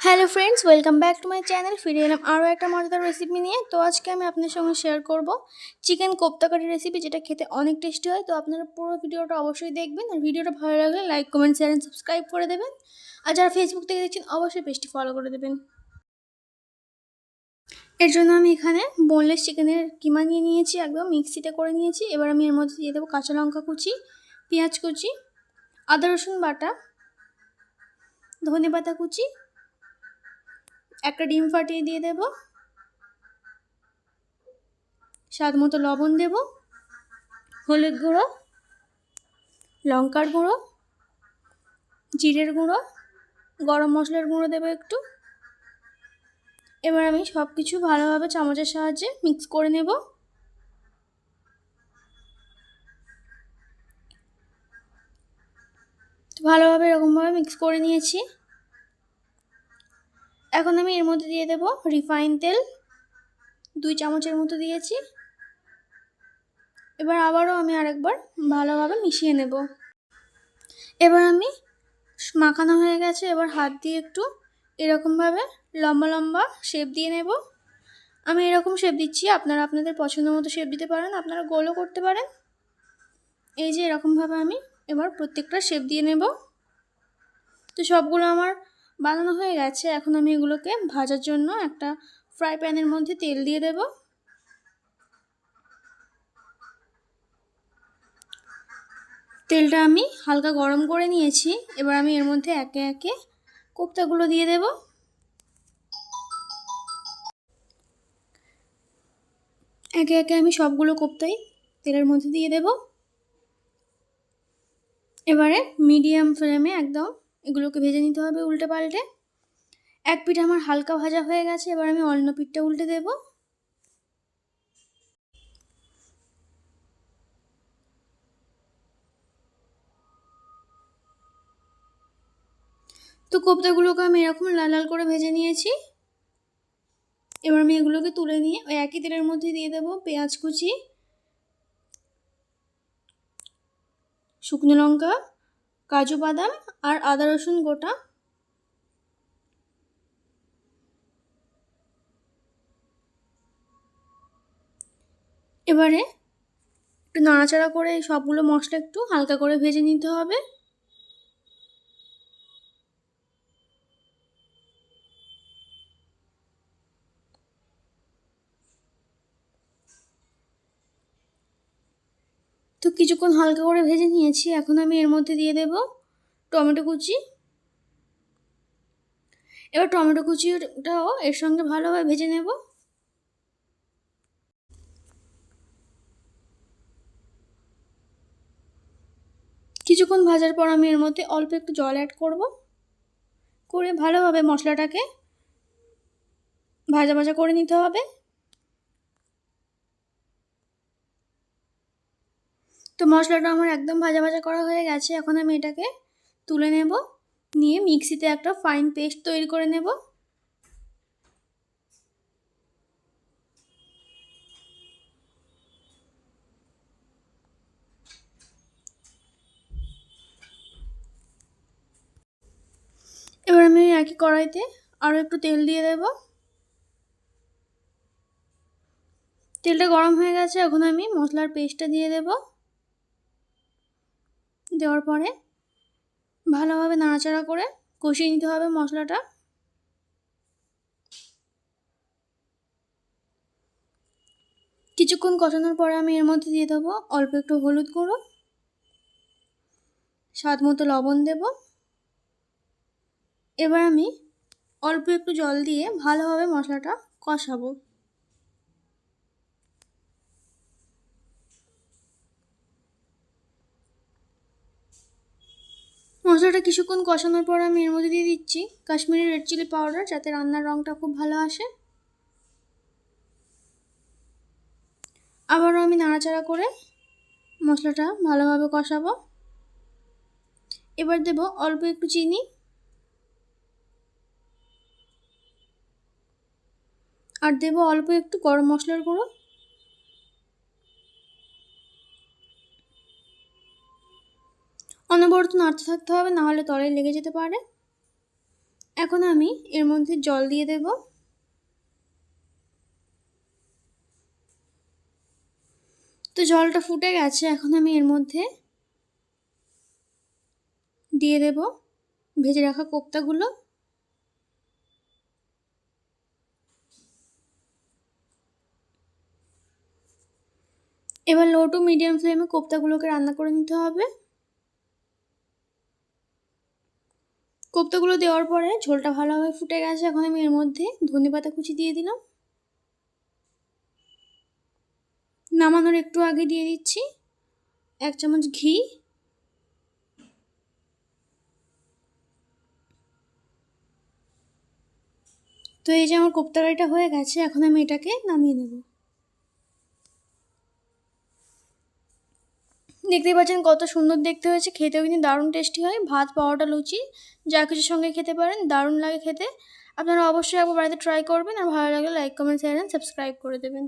Hello friends, welcome back to my channel. ফিরে এলাম আরও একটা মজাদার রেসিপি নিয়ে। তো আজকে আমি আপনার সঙ্গে শেয়ার করব চিকেন কোপ্তা কারি রেসিপি, যেটা খেতে অনেক টেস্টি হয়। তো আপনারা পুরো ভিডিওটা অবশ্যই দেখবেন, আর ভিডিওটা ভালো লাগলে like, comment, share and subscribe করে দেবেন। আর যারা ফেসবুক থেকে দেখছেন অবশ্যই পেজটি ফলো করে দেবেন। এর জন্য আমি এখানে বোনলেস চিকেনের কিমা নিয়ে নিয়েছি, একদম মিক্সিতে করে নিয়েছি। এবার আমি এর মধ্যে দিয়ে দেবো কাঁচা লঙ্কা কুচি, পেঁয়াজ কুচি, আদা রসুন বাটা, ধনেপাতা কুচি, একটা ডিম ফাটিয়ে দিয়ে দেবো, স্বাদ মতো লবণ দেব, হলুদ গুঁড়ো, লঙ্কার গুঁড়ো, জিরের গুঁড়ো, গরম মশলার গুঁড়ো দেবো একটু। এবার আমি সব কিছু ভালোভাবে চামচের সাহায্যে মিক্স করে নেব। ভালোভাবে এরকমভাবে মিক্স করে নিয়েছি। এখন আমি এর মধ্যে দিয়ে দেব রিফাইন তেল, 2 চামচের মতো দিয়েছি। এবার আবারও আমি আরেকবার ভালোভাবে মিশিয়ে নেব। এবার আমি মাখানো হয়ে গেছে, এবার হাত দিয়ে একটু এরকমভাবে লম্বা লম্বা শেপ দিয়ে নেব। আমি এরকম শেপ দিচ্ছি, আপনারা আপনাদের পছন্দ মতো শেপ দিতে পারেন, আপনারা গোলও করতে পারেন। এই যে এরকমভাবে আমি এবার প্রত্যেকটা শেপ দিয়ে নেব। তো সবগুলো আমার বানানো হয়ে গেছে। এখন আমি এগুলোকে ভাজার জন্য একটা ফ্রাই প্যানের মধ্যে তেল দিয়ে দেব। তেলটা আমি হালকা গরম করে নিয়েছি। এবার আমি এর মধ্যে একে একে কোপ্তাগুলো দিয়ে দেব। একে একে আমি সবগুলো কোপ্তাই তেলের মধ্যে দিয়ে দেব। এবারে মিডিয়াম ফ্লেমে একদম এগুলোকে ভেজে নিতে হবে উল্টে পাল্টে। এক পিঠ আমার হালকা ভাজা হয়ে গেছে, এবার আমি অন্য পিঠটা উল্টে দেব। তো কোপ্তাগুলোকে আমি এরকম লাল লাল করে ভেজে নিয়েছি। এবার আমি এগুলোকে তুলে নিয়ে ওই একই তেলের মধ্যে দিয়ে দেবো পেঁয়াজ কুচি, শুকনো লঙ্কা, কাজু বাদাম আর আদা রসুন গোটা। এবারে একটু নাড়াচাড়া করে এই সবগুলো মশলা একটু হালকা করে ভেজে নিতে হবে। তো কিছুক্ষণ হালকা করে ভেজে নিয়েছি। এখন আমি এর মধ্যে দিয়ে দেব টমেটো কুচি। এবার টমেটো কুচিটাও এর সঙ্গে ভালোভাবে ভেজে নেব। কিছুক্ষণ ভাজার পর আমি এর মধ্যে অল্প একটু জল অ্যাড করব, করে ভালোভাবে মশলাটাকে ভাজা ভাজা করে নিতে হবে। তো মশলাটা আমার একদম ভাজা ভাজা করা হয়ে গেছে। এখন আমি এটাকে তুলে নেব, নিয়ে মিক্সিতে একটা ফাইন পেস্ট তৈরি করে নেব। এবার আমি একই কড়াইতে আরও একটু তেল দিয়ে দেব। তেলটা গরম হয়ে গেছে, এখন আমি মশলার পেস্টটা দিয়ে দেব। দেওয়ার পরে ভালোভাবে নাড়াচাড়া করে কষিয়ে নিতে হবে মশলাটা। কিছুক্ষণ কষানোর পরে আমি এর মধ্যে দিয়ে দেবো অল্প একটু হলুদ গুঁড়ো, স্বাদ মতো লবণ দেব। এবার আমি অল্প একটু জল দিয়ে ভালোভাবে মশলাটা কষাবো। মশলাটা কিছুক্ষণ কষানোর পর আমি এর মধ্যে দিয়ে দিচ্ছি কাশ্মীরি রেড চিলি পাউডার, যাতে রান্নার রঙটা খুব ভালো আসে। আবারও আমি নাড়াচাড়া করে মশলাটা ভালোভাবে কষাবো। এবার দেব অল্প একটু চিনি, আর দেব অল্প একটু গরম মশলার গুঁড়ো। অনবরত নাড়তে থাকতে হবে, নাহলে তলায় লেগে যেতে পারে। এখন আমি এর মধ্যে জল দিয়ে দেব। তো জলটা ফুটে গেছে, এখন আমি এর মধ্যে দিয়ে দেব ভেজে রাখা কোপ্তাগুলো। এবার লো টু মিডিয়াম ফ্লেমে কোপ্তাগুলোকে রান্না করে নিতে হবে। কোপ্তাগুলো দেওয়ার পরে ঝোলটা ভালোভাবে ফুটে গেছে, এখন আমি এর মধ্যে ধনেপাতা কুচি দিয়ে দিলাম। নামানোর একটু আগে দিয়ে দিচ্ছি 1 চামচ ঘি। তো এই যে আমার কোপ্তা কারিটা হয়ে গেছে, এখন আমি এটাকে নামিয়ে নেব। দেখতে পাচ্ছেন কত সুন্দর দেখতে হয়েছে, খেতেও কিন্তু দারুণ টেস্টি হয়। ভাত, পাওয়াটা, লুচি যা কিছুর সঙ্গে খেতে পারেন, দারুণ লাগে খেতে। আপনারা অবশ্যই একবার বাড়িতে ট্রাই করবেন, আর ভালো লাগলে like, comment, share and subscribe করে দেবেন।